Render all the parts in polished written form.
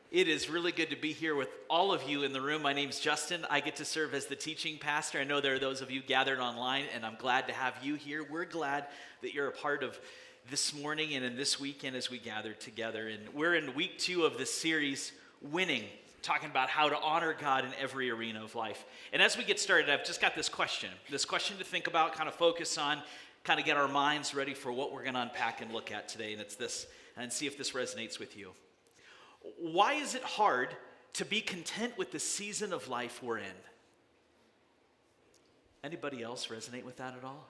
It is really good to be here with all of you in the room. My name's Justin. I get to serve as the teaching pastor. I know there are those of you gathered online, and I'm glad to have you here. We're glad that you're a part of this morning and in this weekend as we gather together. And we're in week 2 of this series, Winning, talking about how to honor God in every arena of life. And as we get started, I've just got this question to think about, kind of focus on, kind of get our minds ready for what we're going to unpack and look at today. And it's this, and see if this resonates with you. Why is it hard to be content with the season of life we're in? Anybody else resonate with that at all?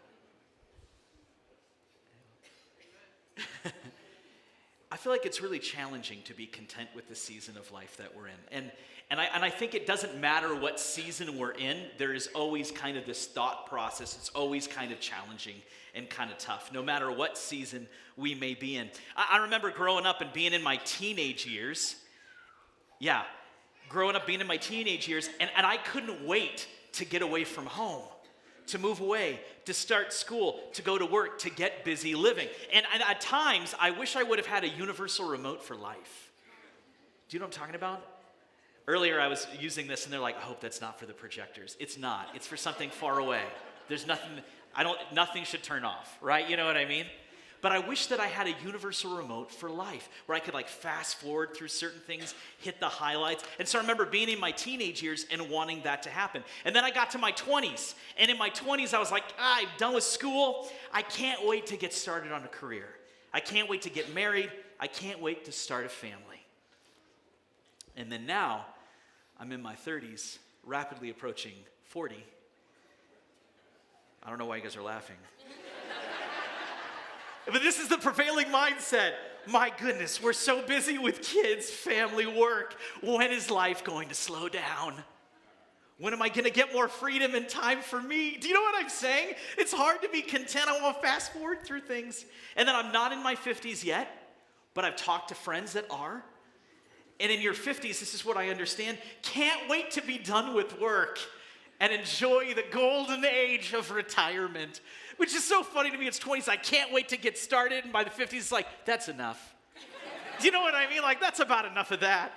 I feel like it's really challenging to be content with the season of life that we're in. And I think it doesn't matter what season we're in, there is always kind of this thought process. It's always kind of challenging and kind of tough, no matter what season we may be in. I remember growing up and being in my teenage years. And I couldn't wait to get away from home, to move away, to start school, to go to work, to get busy living. And at times, I wish I would have had a universal remote for life. Do you know what I'm talking about? Earlier, I was using this, and they're like, I hope that's not for the projectors. It's not. It's for something far away. There's nothing should turn off, right? You know what I mean? But I wish that I had a universal remote for life where I could fast forward through certain things, hit the highlights. And so I remember being in my teenage years and wanting that to happen. And then I got to my 20s. And in my 20s, I was like, I'm done with school. I can't wait to get started on a career. I can't wait to get married. I can't wait to start a family. And then now, I'm in my 30s, rapidly approaching 40. I don't know why you guys are laughing. But this is the prevailing mindset. My goodness, we're so busy with kids, family, work. When is life going to slow down? When am I going to get more freedom and time for me? Do you know what I'm saying? It's hard to be content. I want to fast forward through things. And then I'm not in my 50s yet, but I've talked to friends that are. And in your 50s, this is what I understand. Can't wait to be done with work and enjoy the golden age of retirement. Which is so funny to me. It's 20s. I can't wait to get started. And by the 50s, it's like, that's enough. Do you know what I mean? That's about enough of that.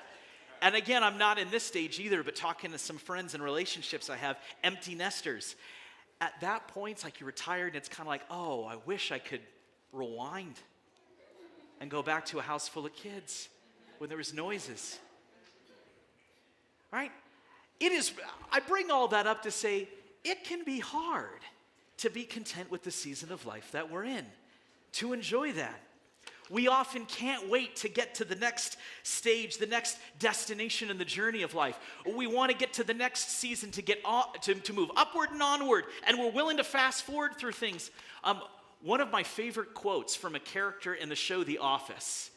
And again, I'm not in this stage either, but talking to some friends and relationships I have, empty nesters. At that point, it's like you're retired, and it's kind of like, oh, I wish I could rewind and go back to a house full of kids when there was noises. Right? I bring all that up to say, it can be hard to be content with the season of life that we're in, to enjoy that. We often can't wait to get to the next stage, the next destination in the journey of life. We want to get to the next season to get to move upward and onward, and we're willing to fast forward through things. One of my favorite quotes from a character in the show The Office,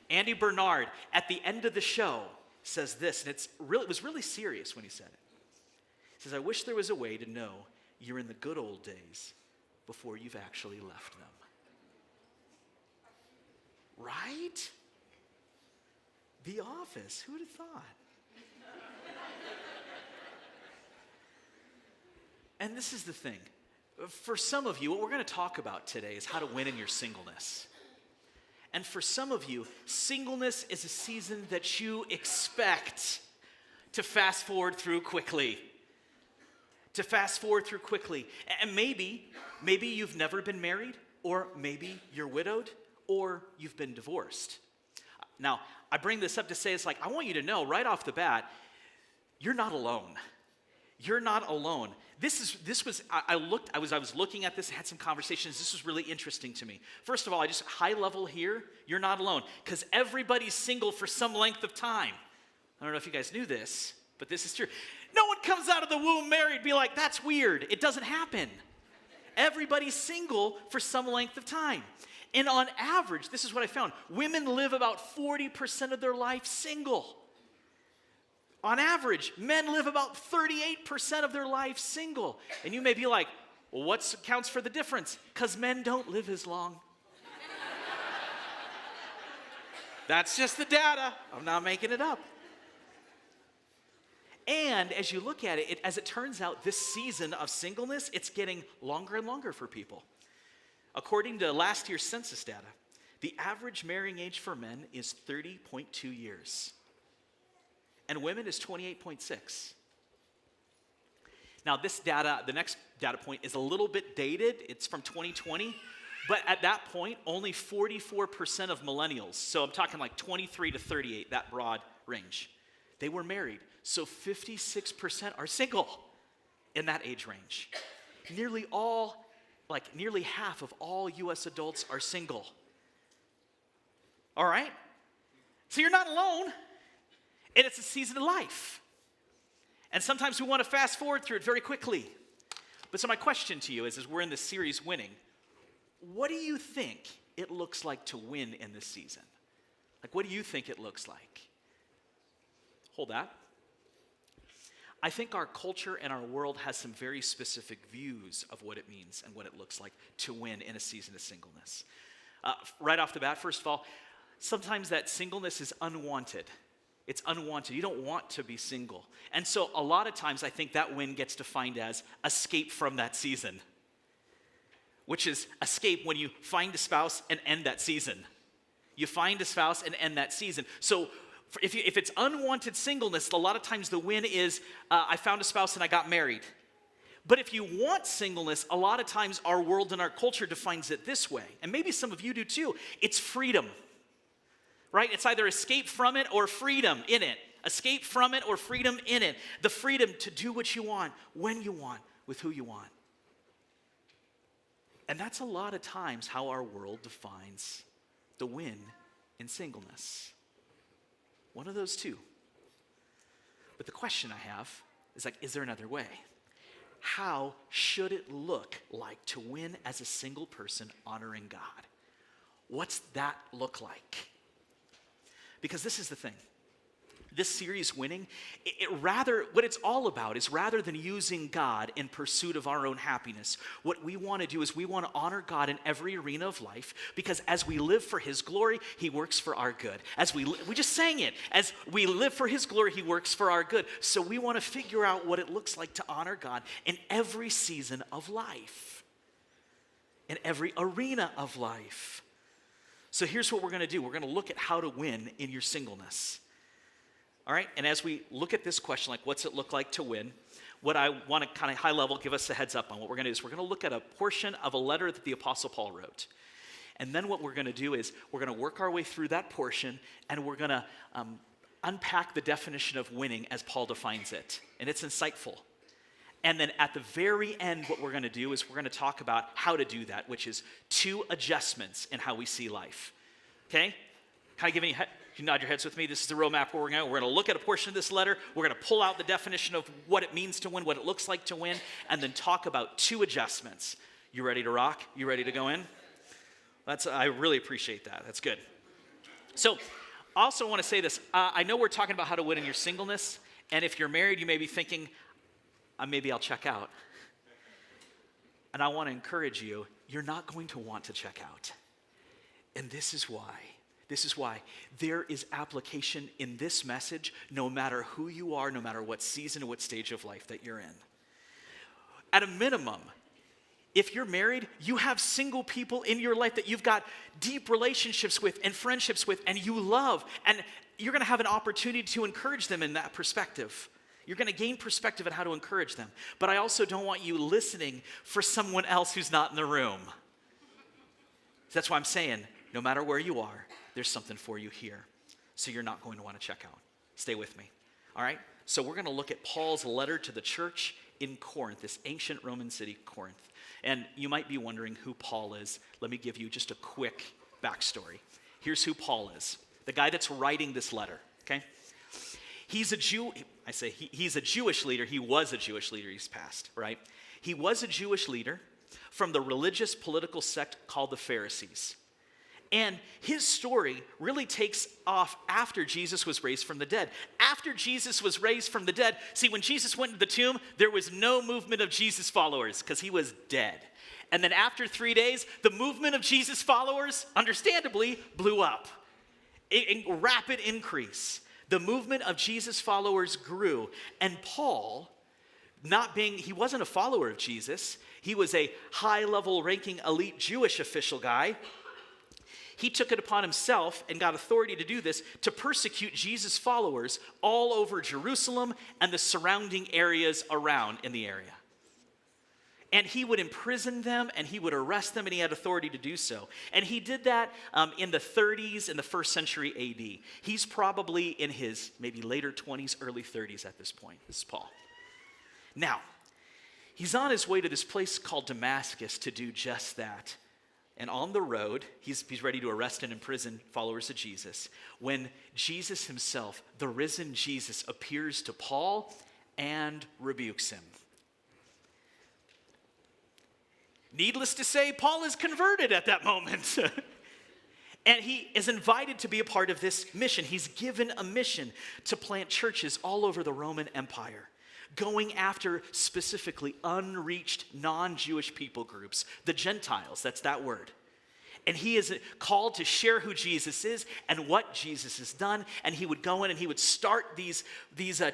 Andy Bernard, at the end of the show, says this, and it was really serious when he said it. He says, I wish there was a way to know you're in the good old days before you've actually left them. Right? The Office, who would have thought? And this is the thing. For some of you, what we're going to talk about today is how to win in your singleness. And for some of you, singleness is a season that you expect to fast forward through quickly. And maybe you've never been married, or maybe you're widowed, or you've been divorced. Now, I bring this up to say, I want you to know right off the bat, you're not alone. You're not alone. I was looking at this, had some conversations. This was really interesting to me. First of all, I just high level here, you're not alone, because everybody's single for some length of time. I don't know if you guys knew this, but this is true. No one comes out of the womb married, be like, that's weird. It doesn't happen. Everybody's single for some length of time. And on average, this is what I found, women live about 40% of their life single. On average, men live about 38% of their life single. And you may be like, well, what counts for the difference? Because men don't live as long. That's just the data. I'm not making it up. And as you look at it, as it turns out, this season of singleness, it's getting longer and longer for people. According to last year's census data, the average marrying age for men is 30.2 years. and women is 28.6. Now this data, the next data point is a little bit dated. It's from 2020, but at that point, only 44% of millennials, so I'm talking like 23 to 38, that broad range, they were married. So 56% are single in that age range. Nearly half of all US adults are single. All right? So you're not alone, and it's a season of life. And sometimes we want to fast forward through it very quickly. But so my question to you is, as we're in this series Winning, what do you think it looks like to win in this season? Like, what do you think it looks like? Hold that. I think our culture and our world has some very specific views of what it means and what it looks like to win in a season of singleness. Right off the bat, first of all, sometimes that singleness is unwanted. It's unwanted. You don't want to be single. And so a lot of times I think that win gets defined as escape from that season, which is escape when you find a spouse and end that season. You find a spouse and end that season. So if it's unwanted singleness, a lot of times the win is I found a spouse and I got married. But if you want singleness, a lot of times our world and our culture defines it this way. And maybe some of you do too. It's freedom. Right? It's either escape from it or freedom in it. Escape from it or freedom in it. The freedom to do what you want, when you want, with who you want. And that's a lot of times how our world defines the win in singleness. One of those two. But the question I have is like, is there another way? How should it look like to win as a single person honoring God? What's that look like? Because this is the thing. This series Winning, what it's all about is rather than using God in pursuit of our own happiness, what we want to do is we want to honor God in every arena of life, because as we live for His glory, He works for our good. We just sang it. As we live for His glory, He works for our good. So we want to figure out what it looks like to honor God in every season of life, in every arena of life. So here's what we're going to do. We're going to look at how to win in your singleness. All right? And as we look at this question, like what's it look like to win, what I want to kind of high level give us a heads up on what we're going to do is we're going to look at a portion of a letter that the Apostle Paul wrote. And then what we're going to do is we're going to work our way through that portion, and we're going to unpack the definition of winning as Paul defines it. And it's insightful. And then at the very end, what we're going to do is we're going to talk about how to do that, which is 2 adjustments in how we see life. Okay? Kind of giving you nod your heads with me. This is the roadmap where we're going to look at a portion of this letter. We're going to pull out the definition of what it means to win, what it looks like to win, and then talk about 2 adjustments. You ready to rock? You ready to go in? I really appreciate that. That's good. So I also want to say this. I know we're talking about how to win in your singleness, and if you're married, you may be thinking, maybe I'll check out. And I want to encourage you, you're not going to want to check out. And this is why. There is application in this message no matter who you are, no matter what season or what stage of life that you're in. At a minimum, if you're married, you have single people in your life that you've got deep relationships with and friendships with and you love. And you're going to have an opportunity to encourage them in that perspective. You're going to gain perspective on how to encourage them. But I also don't want you listening for someone else who's not in the room. That's why I'm saying, no matter where you are, there's something for you here. So you're not going to want to check out. Stay with me. All right? So we're going to look at Paul's letter to the church in Corinth, this ancient Roman city, Corinth. And you might be wondering who Paul is. Let me give you just a quick backstory. Here's who Paul is, the guy that's writing this letter, okay? He's a Jew. He's a Jewish leader. He was a Jewish leader. He's passed, right? He was a Jewish leader from the religious political sect called the Pharisees. And his story really takes off after Jesus was raised from the dead. After Jesus was raised from the dead, see, when Jesus went to the tomb, there was no movement of Jesus followers because he was dead. And then after 3 days, the movement of Jesus followers, understandably, blew up in rapid increase. The movement of Jesus followers grew. And Paul, he wasn't a follower of Jesus. He was a high-level ranking elite Jewish official guy. he took it upon himself and got authority to do this, to persecute Jesus' followers all over Jerusalem and the surrounding areas around in the area. And he would imprison them, and he would arrest them, and he had authority to do so. And he did that in the 30s, in the first century AD. He's probably in his maybe later 20s, early 30s at this point. This is Paul. Now, he's on his way to this place called Damascus to do just that. And on the road, he's ready to arrest and imprison followers of Jesus, when Jesus himself, the risen Jesus, appears to Paul and rebukes him. Needless to say, Paul is converted at that moment. And he is invited to be a part of this mission. He's given a mission to plant churches all over the Roman Empire, going after specifically unreached non-Jewish people groups, the Gentiles, that's that word. And he is called to share who Jesus is and what Jesus has done. And he would go in and he would start these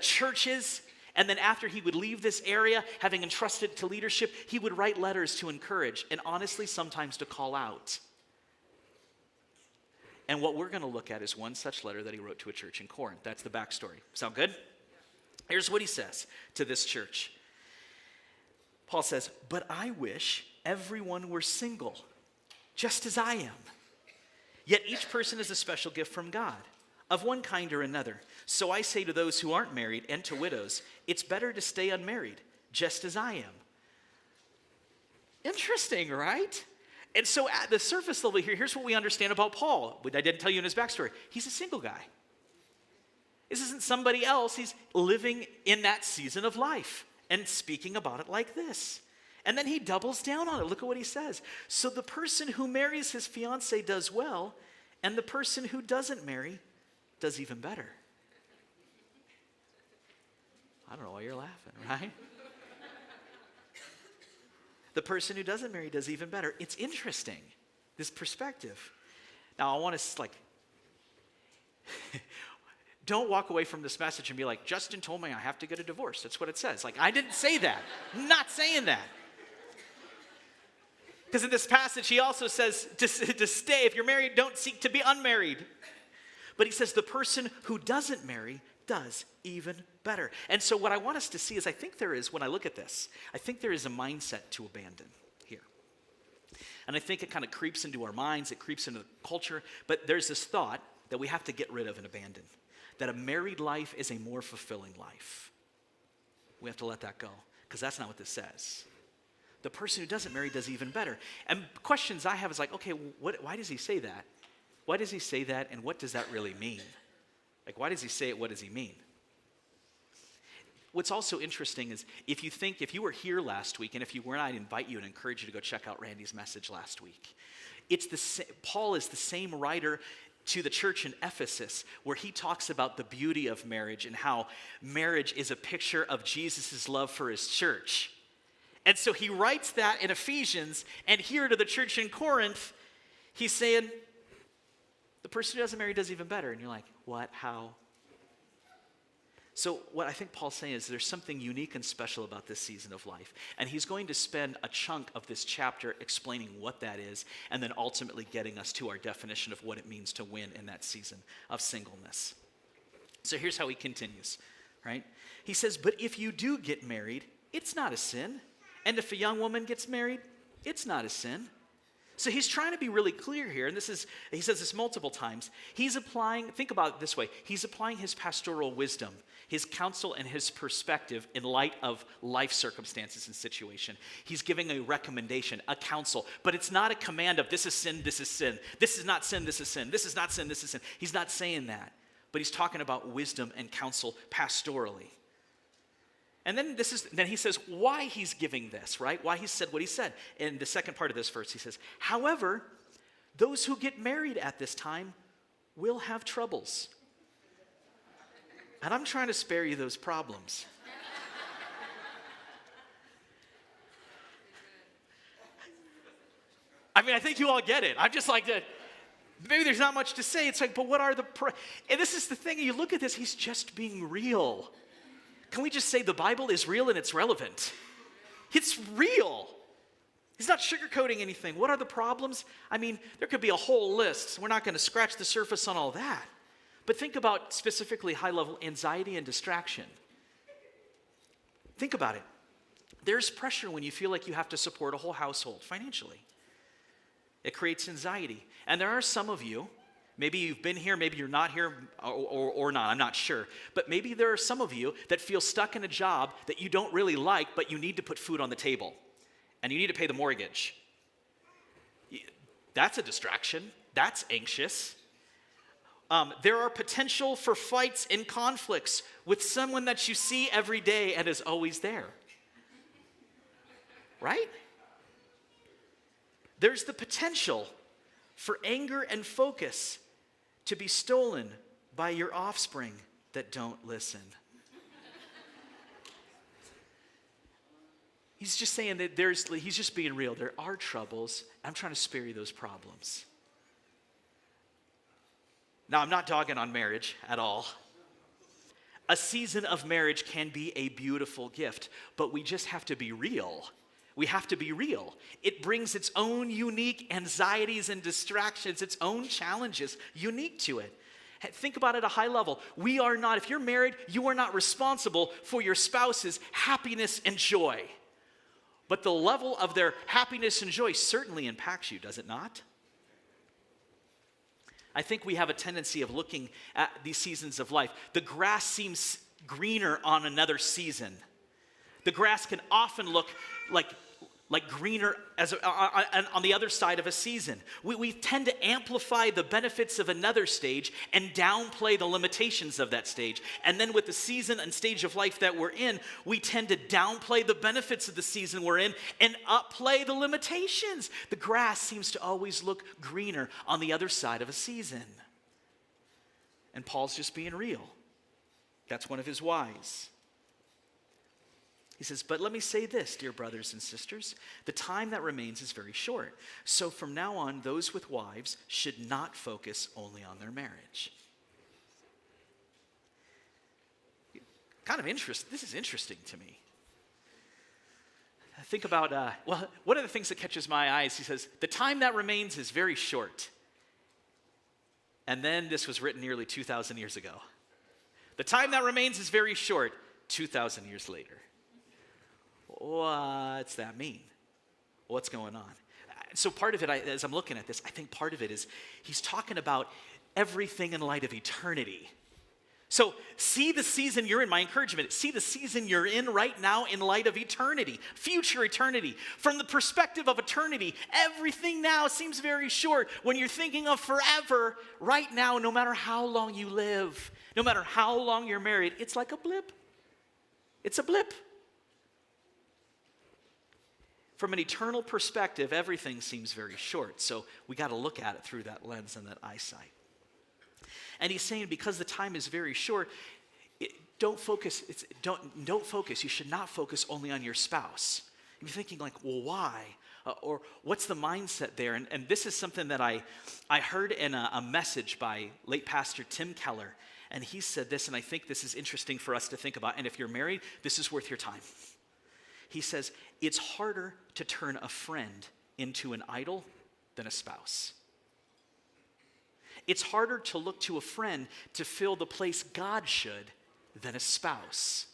churches. And then after he would leave this area, having entrusted to leadership, he would write letters to encourage and honestly sometimes to call out. And what we're going to look at is one such letter that he wrote to a church in Corinth. That's the backstory. Sound good? Here's what he says to this church. Paul says, "But I wish everyone were single, just as I am. Yet each person is a special gift from God, of one kind or another. So I say to those who aren't married and to widows, it's better to stay unmarried, just as I am." Interesting, right? And so at the surface level here, here's what we understand about Paul. I didn't tell you in his backstory. He's a single guy. This isn't somebody else. He's living in that season of life and speaking about it like this. And then he doubles down on it. Look at what he says. "So the person who marries his fiancée does well, and the person who doesn't marry does even better." I don't know why you're laughing, right? The person who doesn't marry does even better. It's interesting, this perspective. Now, I want to don't walk away from this message and be like, "Justin told me I have to get a divorce." That's what it says. Like, I didn't say that. I'm not saying that. Because in this passage, he also says to stay. If you're married, don't seek to be unmarried. But he says the person who doesn't marry does even better. And so what I want us to see is, I think there is, when I look at this, I think there is a mindset to abandon here. And I think it kind of creeps into our minds, it creeps into the culture, but there's this thought that we have to get rid of and abandon. That a married life is a more fulfilling life. We have to let that go, because that's not what this says. The person who doesn't marry does even better. And questions I have is like, okay, why does he say that? Why does he say that, and what does that really mean? Like, why does he say it? What does he mean? What's also interesting is, if you were here last week, and if you weren't, I'd invite you and encourage you to go check out Randy's message last week. Paul is the same writer to the church in Ephesus, where he talks about the beauty of marriage and how marriage is a picture of Jesus' love for his church. And so he writes that in Ephesians, and here to the church in Corinth, he's saying, the person who doesn't marry does even better. And you're like, what? How? So what I think Paul's saying is there's something unique and special about this season of life. And he's going to spend a chunk of this chapter explaining what that is, and then ultimately getting us to our definition of what it means to win in that season of singleness. So here's how he continues, right? He says, "But if you do get married, it's not a sin. And if a young woman gets married, it's not a sin." So he's trying to be really clear here, and he says this multiple times. He's applying, think about it this way, he's applying his pastoral wisdom, his counsel, and his perspective in light of life circumstances and situation. He's giving a recommendation, a counsel, but it's not a command of this is sin, this is sin. This is not sin, this is sin. This is not sin, this is sin. He's not saying that, but he's talking about wisdom and counsel pastorally. And then he says why he's giving this, right? Why he said what he said. In the second part of this verse, he says, "However, those who get married at this time will have troubles." And I'm trying to spare you those problems. I mean, I think you all get it. I'm just like, maybe there's not much to say. It's like, but what are and this is the thing, you look at this, he's just being real. Can we just say the Bible is real and it's relevant? It's real. He's not sugarcoating anything. What are the problems? I mean, there could be a whole list. We're not going to scratch the surface on all that. But think about specifically high-level anxiety and distraction. Think about it. There's pressure when you feel like you have to support a whole household financially. It creates anxiety. And there are some of you, maybe you've been here, maybe you're not here or not, I'm not sure. But maybe there are some of you that feel stuck in a job that you don't really like, but you need to put food on the table. And you need to pay the mortgage. That's a distraction. That's anxious. There are potential for fights and conflicts with someone that you see every day and is always there. Right? There's the potential for anger and focus to be stolen by your offspring that don't listen. He's just saying that he's just being real. There are troubles. I'm trying to spare you those problems. Now, I'm not dogging on marriage at all. A season of marriage can be a beautiful gift, but we just have to be real. We have to be real. It brings its own unique anxieties and distractions, its own challenges unique to it. Think about it at a high level. If you're married, you are not responsible for your spouse's happiness and joy. But the level of their happiness and joy certainly impacts you, does it not? I think we have a tendency of looking at these seasons of life. The grass seems greener on another season. The grass can often look like greener on the other side of a season. We tend to amplify the benefits of another stage and downplay the limitations of that stage. And then with the season and stage of life that we're in, we tend to downplay the benefits of the season we're in and upplay the limitations. The grass seems to always look greener on the other side of a season. And Paul's just being real. That's one of his whys. He says, but let me say this, dear brothers and sisters, the time that remains is very short. So from now on, those with wives should not focus only on their marriage. Kind of interesting. This is interesting to me. Think about, one of the things that catches my eyes, he says, the time that remains is very short. And then this was written nearly 2,000 years ago. The time that remains is very short, 2,000 years later. What's that mean? What's going on? So part of it, as I'm looking at this, I think part of it is he's talking about everything in light of eternity. So see the season you're in, my encouragement, see the season you're in right now in light of eternity, future eternity. From the perspective of eternity, everything now seems very short. When you're thinking of forever, right now, no matter how long you live, no matter how long you're married, it's like a blip. It's a blip. From an eternal perspective, everything seems very short. So we got to look at it through that lens and that eyesight. And he's saying because the time is very short, don't focus. Don't focus. You should not focus only on your spouse. You're thinking like, well, why? Or what's the mindset there? And this is something that I heard in a message by late Pastor Tim Keller. And he said this, and I think this is interesting for us to think about. And if you're married, this is worth your time. He says, it's harder to turn a friend into an idol than a spouse. It's harder to look to a friend to fill the place God should than a spouse.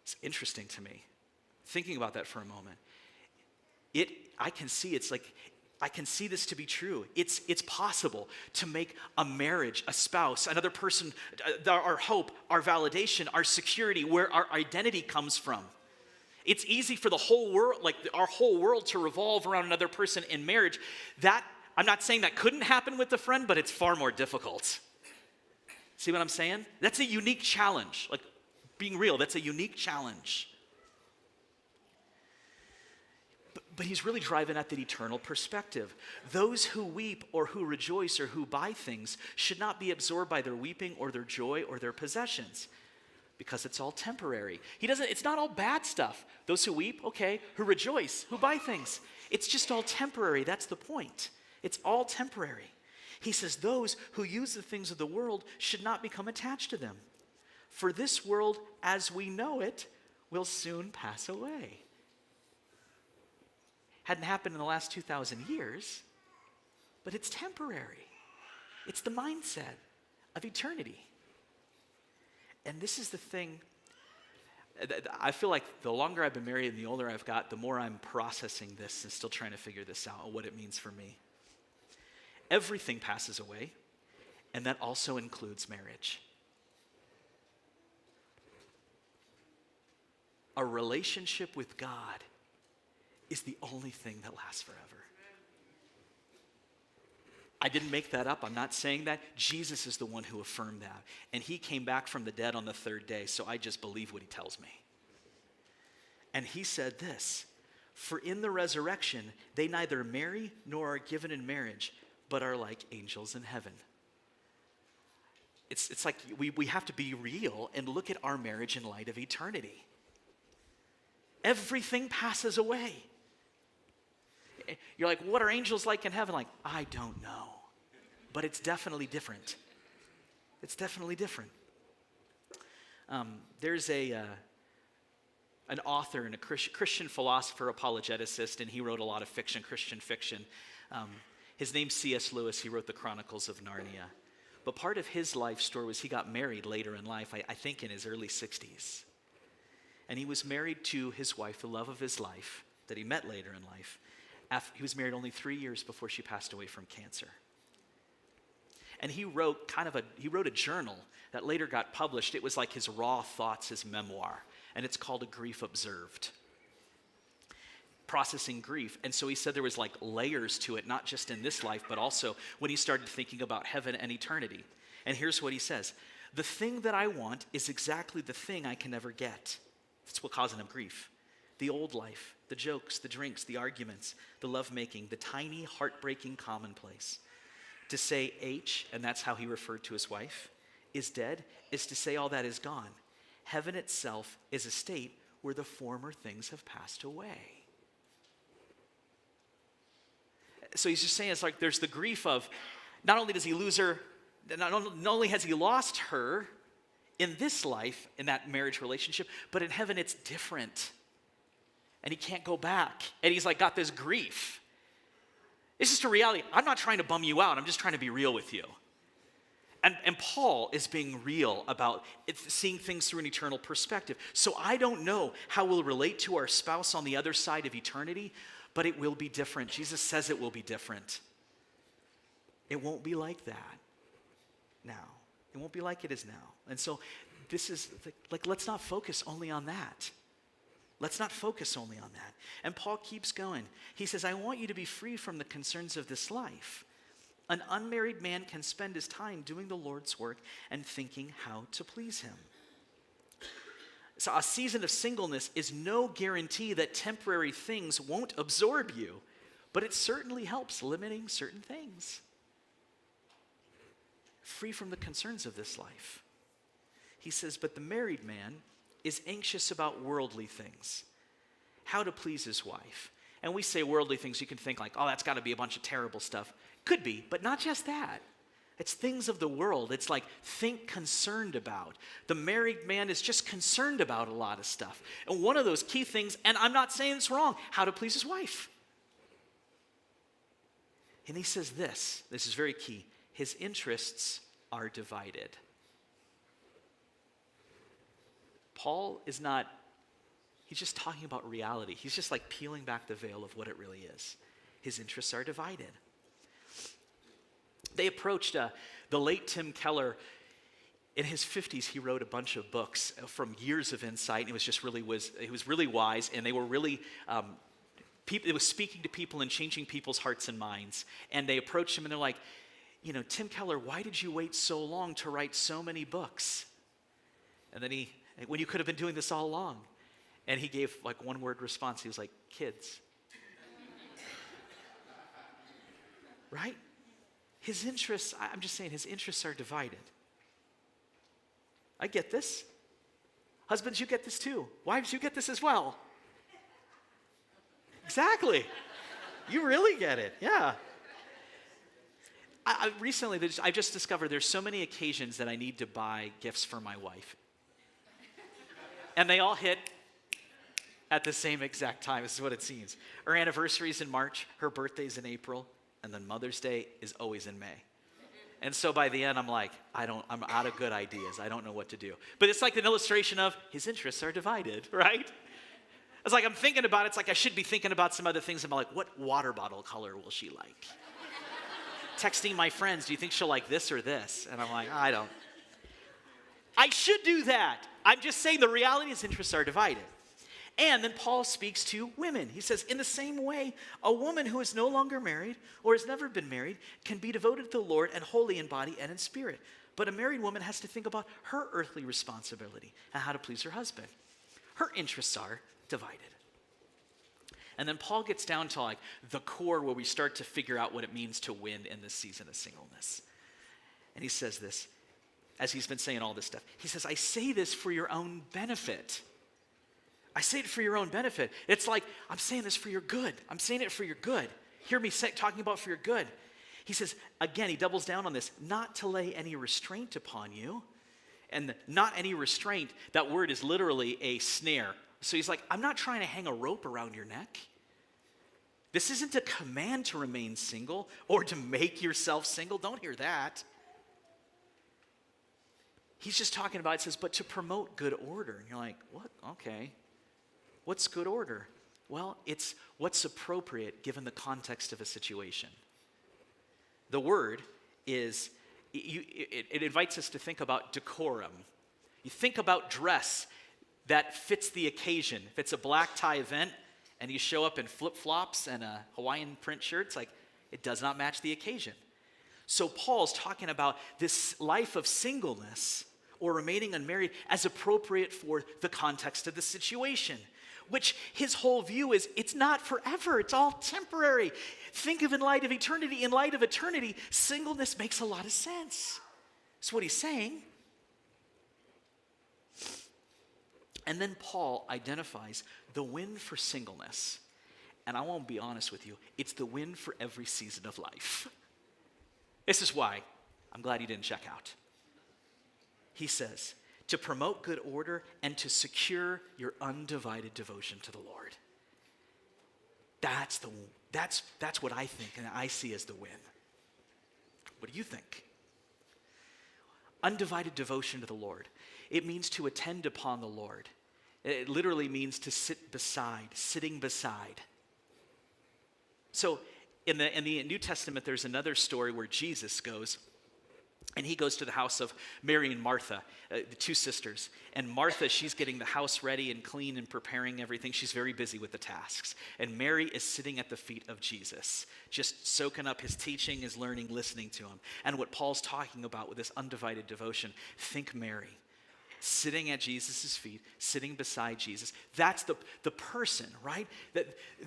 It's interesting to me, thinking about that for a moment. I can see this to be true. It's possible to make a marriage, a spouse, another person, our hope, our validation, our security, where our identity comes from. It's easy for the whole world, like our whole world, to revolve around another person in marriage. That, I'm not saying that couldn't happen with a friend, but it's far more difficult. See what I'm saying? That's a unique challenge. Like, being real, that's a unique challenge. But he's really driving at that eternal perspective. Those who weep or who rejoice or who buy things should not be absorbed by their weeping or their joy or their possessions, because it's all temporary. It's not all bad stuff. Those who weep, okay, who rejoice, who buy things. It's just all temporary. That's the point. It's all temporary. He says those who use the things of the world should not become attached to them. For this world, as we know it, will soon pass away. Hadn't happened in the last 2,000 years, but it's temporary. It's the mindset of eternity. And this is the thing, I feel like the longer I've been married and the older I've got, the more I'm processing this and still trying to figure this out, what it means for me. Everything passes away, and that also includes marriage. A relationship with God is the only thing that lasts forever. I didn't make that up. I'm not saying that. Jesus is the one who affirmed that. And he came back from the dead on the third day, so I just believe what he tells me. And he said this, "For in the resurrection, they neither marry nor are given in marriage, but are like angels in heaven." It's like we have to be real and look at our marriage in light of eternity. Everything passes away. You're like, what are angels like in heaven? Like, I don't know. But it's definitely different. It's definitely different. There's an author and a Christian philosopher, apologeticist, and he wrote a lot of fiction, Christian fiction. His name's C.S. Lewis. He wrote the Chronicles of Narnia. But part of his life story was he got married later in life, I think in his early 60s. And he was married to his wife, the love of his life, that he met later in life. He was married only 3 years before she passed away from cancer. And he wrote a journal that later got published. It was like his raw thoughts, his memoir. And it's called A Grief Observed. Processing grief. And so he said there was like layers to it, not just in this life, but also when he started thinking about heaven and eternity. And here's what he says. "The thing that I want is exactly the thing I can never get." That's what causing him grief. The old life, the jokes, the drinks, the arguments, the lovemaking, the tiny, heartbreaking commonplace. To say H, and that's how he referred to his wife, is dead, is to say all that is gone. Heaven itself is a state where the former things have passed away. So he's just saying it's like there's the grief of not only does he lose her, not only has he lost her in this life, in that marriage relationship, but in heaven it's different. And he can't go back. And he's like got this grief. It's just a reality. I'm not trying to bum you out. I'm just trying to be real with you. And Paul is being real about seeing things through an eternal perspective. So I don't know how we'll relate to our spouse on the other side of eternity, but it will be different. Jesus says it will be different. It won't be like that now. It won't be like it is now. And so this is like let's not focus only on that. Let's not focus only on that. And Paul keeps going. He says, "I want you to be free from the concerns of this life. An unmarried man can spend his time doing the Lord's work and thinking how to please him." So a season of singleness is no guarantee that temporary things won't absorb you, but it certainly helps limiting certain things. Free from the concerns of this life. He says, "But the married man is anxious about worldly things, how to please his wife." And we say worldly things, you can think like, oh, that's got to be a bunch of terrible stuff. Could be, but not just that. It's things of the world. It's like think concerned about. The married man is just concerned about a lot of stuff. And one of those key things, and I'm not saying it's wrong, how to please his wife. And he says this is very key. His interests are divided. Paul is not, he's just talking about reality. He's just like peeling back the veil of what it really is. His interests are divided. They approached the late Tim Keller. In his 50s, he wrote a bunch of books from years of insight. And he was really wise, and they were really, it was speaking to people and changing people's hearts and minds. And they approached him, and they're like, Tim Keller, why did you wait so long to write so many books? And then when you could have been doing this all along. And he gave like one word response. He was like, kids. Right? His interests, I'm just saying, his interests are divided. I get this. Husbands, you get this too. Wives, you get this as well. Exactly. You really get it. Yeah. Recently, I just discovered there's so many occasions that I need to buy gifts for my wife. And they all hit at the same exact time. This is what it seems. Her anniversary is in March, her birthday's in April, and then Mother's Day is always in May. And so by the end, I'm like, I'm out of good ideas. I don't know what to do. But it's like an illustration of his interests are divided, right? It's like I'm thinking about it. It's like I should be thinking about some other things. I'm like, what water bottle color will she like? Texting my friends, do you think she'll like this or this? And I'm like, I should do that. I'm just saying the reality is interests are divided. And then Paul speaks to women. He says, in the same way, a woman who is no longer married or has never been married can be devoted to the Lord and holy in body and in spirit. But a married woman has to think about her earthly responsibility and how to please her husband. Her interests are divided. And then Paul gets down to like the core where we start to figure out what it means to win in this season of singleness. And he says this, as he's been saying all this stuff. He says, I say this for your own benefit. I say it for your own benefit. It's like, I'm saying this for your good. I'm saying it for your good. Hear me talking about for your good. He says, again, he doubles down on this, not to lay any restraint upon you. And not any restraint, that word is literally a snare. So he's like, I'm not trying to hang a rope around your neck. This isn't a command to remain single or to make yourself single. Don't hear that. He's just talking about, it says, but to promote good order. And you're like, what? Okay. What's good order? Well, it's what's appropriate given the context of a situation. The word is, it invites us to think about decorum. You think about dress that fits the occasion. If it's a black tie event and you show up in flip-flops and a Hawaiian print shirt, it's like, it does not match the occasion. So Paul's talking about this life of singleness or remaining unmarried as appropriate for the context of the situation, which his whole view is it's not forever, it's all temporary. Think of in light of eternity. In light of eternity, singleness makes a lot of sense. That's what he's saying. And then Paul identifies the win for singleness. And I won't be honest with you, it's the win for every season of life. This is why I'm glad he didn't check out. He says, to promote good order and to secure your undivided devotion to the Lord. That's what I think and I see as the win. What do you think? Undivided devotion to the Lord. It means to attend upon the Lord. It literally means to sit beside, sitting beside. So in the New Testament, there's another story where Jesus goes, and he goes to the house of Mary and Martha, the two sisters. And Martha, she's getting the house ready and clean and preparing everything. She's very busy with the tasks. And Mary is sitting at the feet of Jesus, just soaking up his teaching, his learning, listening to him. And what Paul's talking about with this undivided devotion, think Mary, sitting at Jesus' feet, sitting beside Jesus. That's the person, right?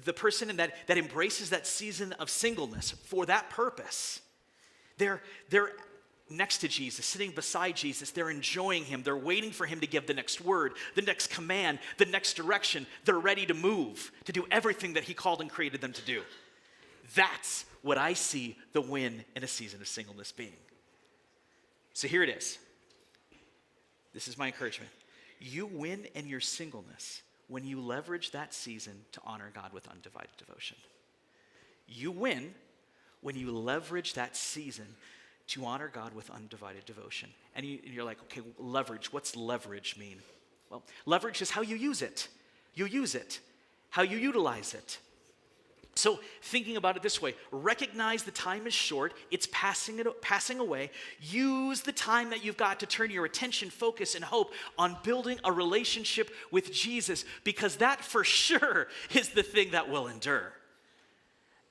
The person that embraces that season of singleness for that purpose. They're next to Jesus, sitting beside Jesus. They're enjoying him. They're waiting for him to give the next word, the next command, the next direction. They're ready to move, to do everything that he called and created them to do. That's what I see the win in a season of singleness being. So here it is. This is my encouragement. You win in your singleness when you leverage that season to honor God with undivided devotion. You win when you leverage that season to honor God with undivided devotion. And you're like, okay, leverage, what's leverage mean? Well, leverage is how you use it. You use it, how you utilize it. So thinking about it this way, recognize the time is short, it's passing away. Use the time that you've got to turn your attention, focus, and hope on building a relationship with Jesus, because that for sure is the thing that will endure.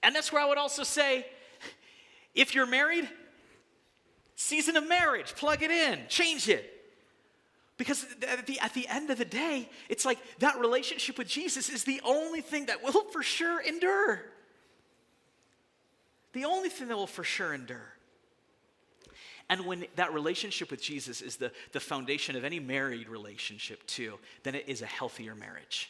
And that's where I would also say, if you're married, season of marriage, plug it in, change it. Because at the end of the day, it's like that relationship with Jesus is the only thing that will for sure endure. The only thing that will for sure endure. And when that relationship with Jesus is the foundation of any married relationship too, then it is a healthier marriage.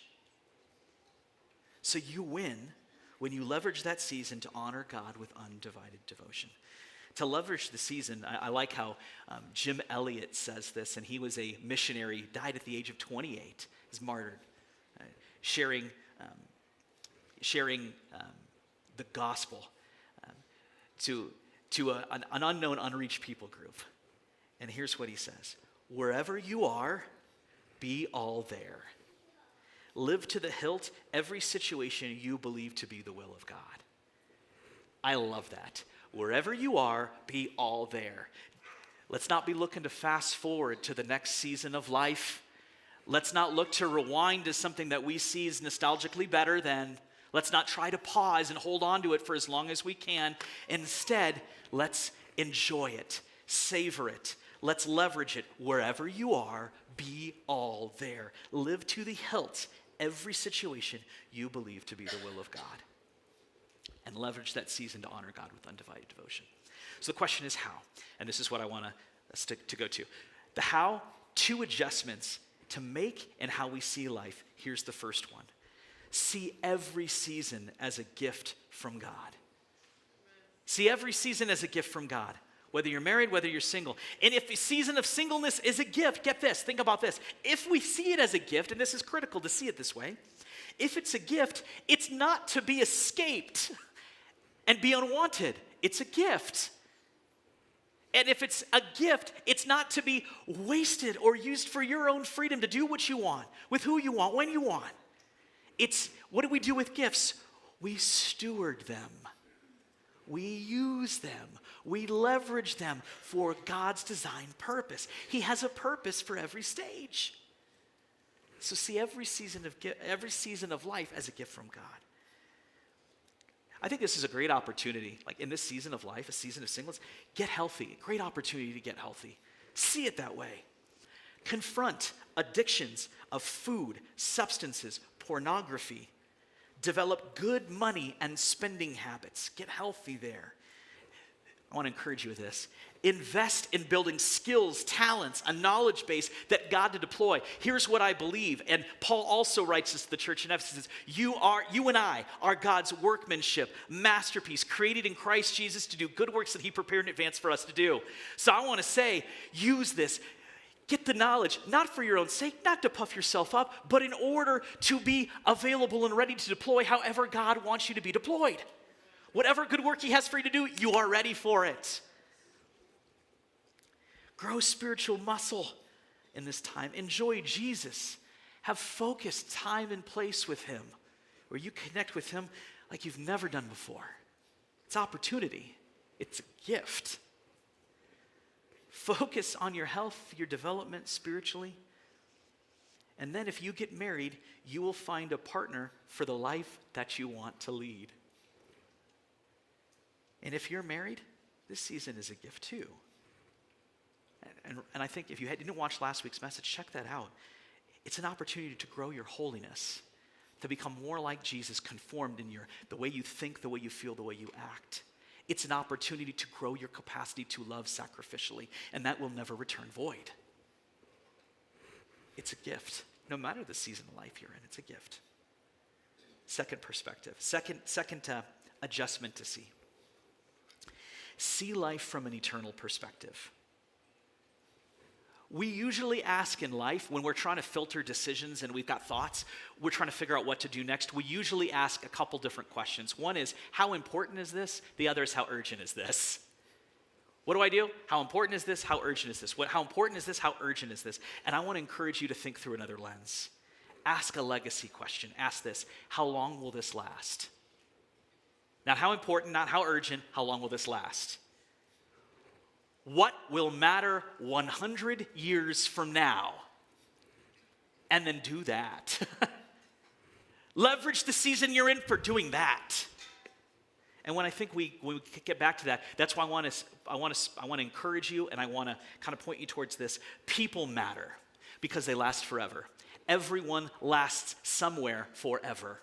So you win when you leverage that season to honor God with undivided devotion. To leverage the season, I like how Jim Elliot says this, and he was a missionary, died at the age of 28, is martyred. sharing, sharing the gospel to an unknown, unreached people group. And here's what he says: wherever you are, be all there. Live to the hilt every situation you believe to be the will of God. I love that. Wherever you are, be all there. Let's not be looking to fast forward to the next season of life. Let's not look to rewind to something that we see is nostalgically better than. Let's not try to pause and hold on to it for as long as we can. Instead, let's enjoy it, savor it. Let's leverage it. Wherever you are, be all there. Live to the hilt every situation you believe to be the will of God. And leverage that season to honor God with undivided devotion. So the question is how? And this is what I want to go to. The how, 2 adjustments to make in how we see life. Here's the first one. See every season as a gift from God. See every season as a gift from God. Whether you're married, whether you're single. And if the season of singleness is a gift, get this, think about this. If we see it as a gift, and this is critical to see it this way, if it's a gift, it's not to be escaped and be unwanted. It's a gift. And if it's a gift, it's not to be wasted or used for your own freedom to do what you want, with who you want, when you want. It's, what do we do with gifts? We steward them. We use them. We leverage them for God's designed purpose. He has a purpose for every stage. So see every season of life as a gift from God. I think this is a great opportunity, like in this season of life, a season of singleness, get healthy. Great opportunity to get healthy. See it that way. Confront addictions of food, substances, pornography. Develop good money and spending habits. Get healthy there. I want to encourage you with this. Invest in building skills, talents, a knowledge base that God to deploy. Here's what I believe, and Paul also writes this to the church in Ephesus. You and I are God's workmanship, masterpiece, created in Christ Jesus to do good works that he prepared in advance for us to do. So I want to say, use this. Get the knowledge, not for your own sake, not to puff yourself up, but in order to be available and ready to deploy however God wants you to be deployed. Whatever good work he has for you to do, you are ready for it. Grow spiritual muscle in this time. Enjoy Jesus. Have focused time and place with him where you connect with him like you've never done before. It's opportunity. It's a gift. Focus on your health, your development spiritually. And then if you get married, you will find a partner for the life that you want to lead. And if you're married, this season is a gift too. And I think if you didn't watch last week's message, check that out. It's an opportunity to grow your holiness, to become more like Jesus, conformed in the way you think, the way you feel, the way you act. It's an opportunity to grow your capacity to love sacrificially, and that will never return void. It's a gift. No matter the season of life you're in, it's a gift. Second perspective. Second adjustment to see. See life from an eternal perspective. We usually ask in life, when we're trying to filter decisions and we've got thoughts, we're trying to figure out what to do next, we usually ask a couple different questions. One is, how important is this? The other is, how urgent is this? What do I do? How important is this? How urgent is this? How important is this? How urgent is this? And I want to encourage you to think through another lens. Ask a legacy question. Ask this, how long will this last? Not how important, not how urgent, how long will this last? What will matter 100 years from now? And then do that. Leverage the season you're in for doing that. And when we get back to that, that's why I want to encourage you, and I want to kind of point you towards this. People matter because they last forever. Everyone lasts somewhere forever.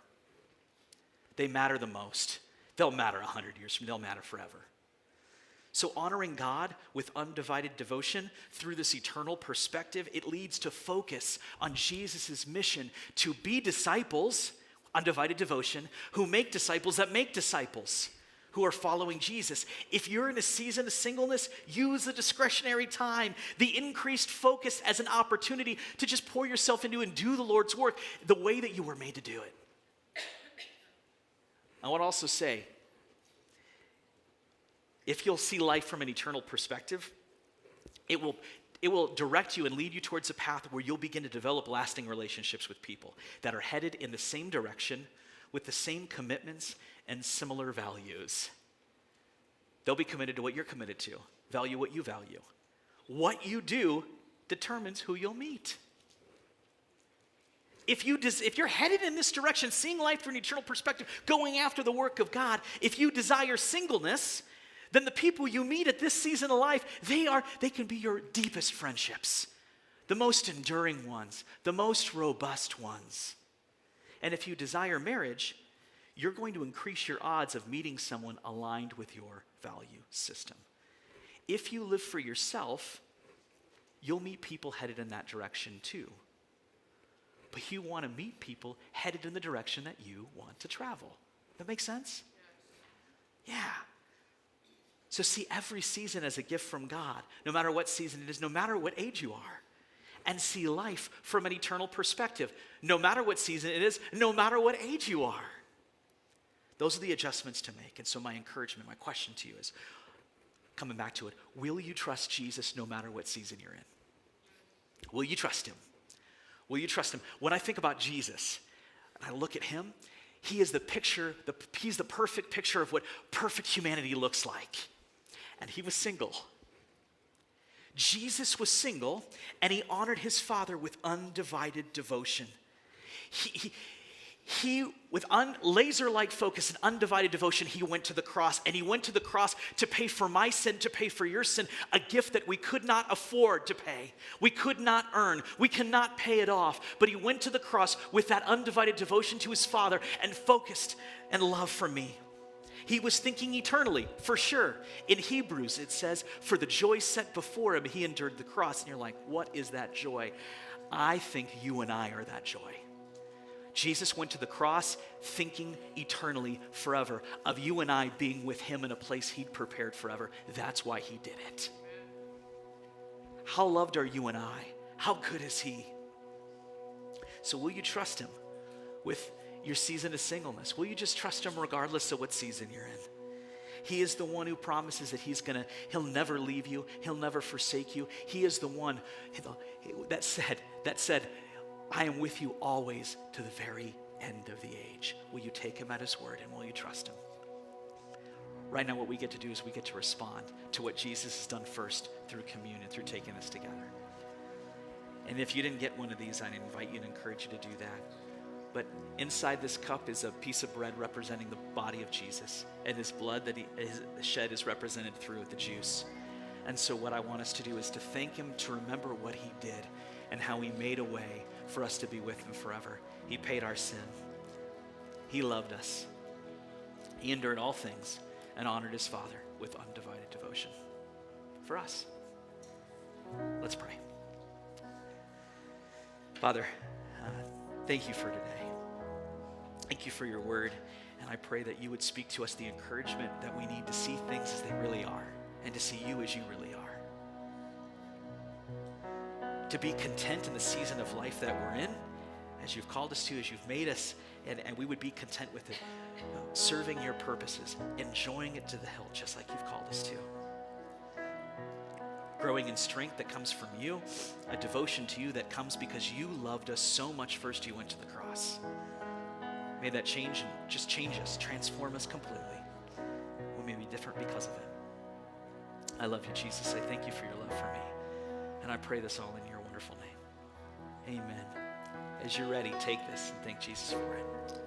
They matter the most. They'll matter 100 years from now. They'll matter forever. So honoring God with undivided devotion through this eternal perspective, it leads to focus on Jesus' mission to be disciples, undivided devotion, who make disciples that make disciples, who are following Jesus. If you're in a season of singleness, use the discretionary time, the increased focus as an opportunity to just pour yourself into and do the Lord's work the way that you were made to do it. I want to also say, if you'll see life from an eternal perspective, it will direct you and lead you towards a path where you'll begin to develop lasting relationships with people that are headed in the same direction with the same commitments and similar values. They'll be committed to what you're committed to, value what you value. What you do determines who you'll meet. If you're headed in this direction, seeing life through an eternal perspective, going after the work of God, if you desire singleness, then the people you meet at this season of life, they can be your deepest friendships, the most enduring ones, the most robust ones. And if you desire marriage, you're going to increase your odds of meeting someone aligned with your value system. If you live for yourself, you'll meet people headed in that direction too. But you want to meet people headed in the direction that you want to travel. That make sense? Yeah. So see every season as a gift from God, no matter what season it is, no matter what age you are. And see life from an eternal perspective, no matter what season it is, no matter what age you are. Those are the adjustments to make. And so my encouragement, my question to you is, coming back to it, will you trust Jesus no matter what season you're in? Will you trust him? Will you trust him? When I think about Jesus, and I look at him, he is he's the perfect picture of what perfect humanity looks like. And he was single. Jesus was single, and he honored his Father with undivided devotion. He with laser-like focus and undivided devotion, he went to the cross, and he went to the cross to pay for my sin, to pay for your sin, a gift that we could not afford to pay. We could not earn. We cannot pay it off. But he went to the cross with that undivided devotion to his Father and focused and love for me. He was thinking eternally, for sure. In Hebrews, it says, for the joy set before him, he endured the cross. And you're like, what is that joy? I think you and I are that joy. Jesus went to the cross thinking eternally forever of you and I being with him in a place he'd prepared forever. That's why he did it. How loved are you and I? How good is he? So will you trust him with your season of singleness? Will you just trust him regardless of what season you're in? He is the one who promises that he'll never leave you. He'll never forsake you. He is the one that said, I am with you always to the very end of the age. Will you take him at his word, and will you trust him? Right now, what we get to do is we get to respond to what Jesus has done first through communion, through taking us together. And if you didn't get one of these, I'd invite you and encourage you to do that. But inside this cup is a piece of bread representing the body of Jesus, and his blood that he shed is represented through the juice. And so what I want us to do is to thank him, to remember what he did and how he made a way for us to be with him forever. He paid our sin. He loved us. He endured all things and honored his Father with undivided devotion for us. Let's pray. Father, thank you for today. Thank you for your word, and I pray that you would speak to us the encouragement that we need to see things as they really are and to see you as you really are. To be content in the season of life that we're in, as you've called us to, as you've made us, and we would be content with it, serving your purposes, enjoying it to the hilt, just like you've called us to. Growing in strength that comes from you, a devotion to you that comes because you loved us so much first you went to the cross. May that change and just change us, transform us completely. We may be different because of it. I love you, Jesus. I thank you for your love for me. And I pray this all in your wonderful name. Amen. As you're ready, take this and thank Jesus for it.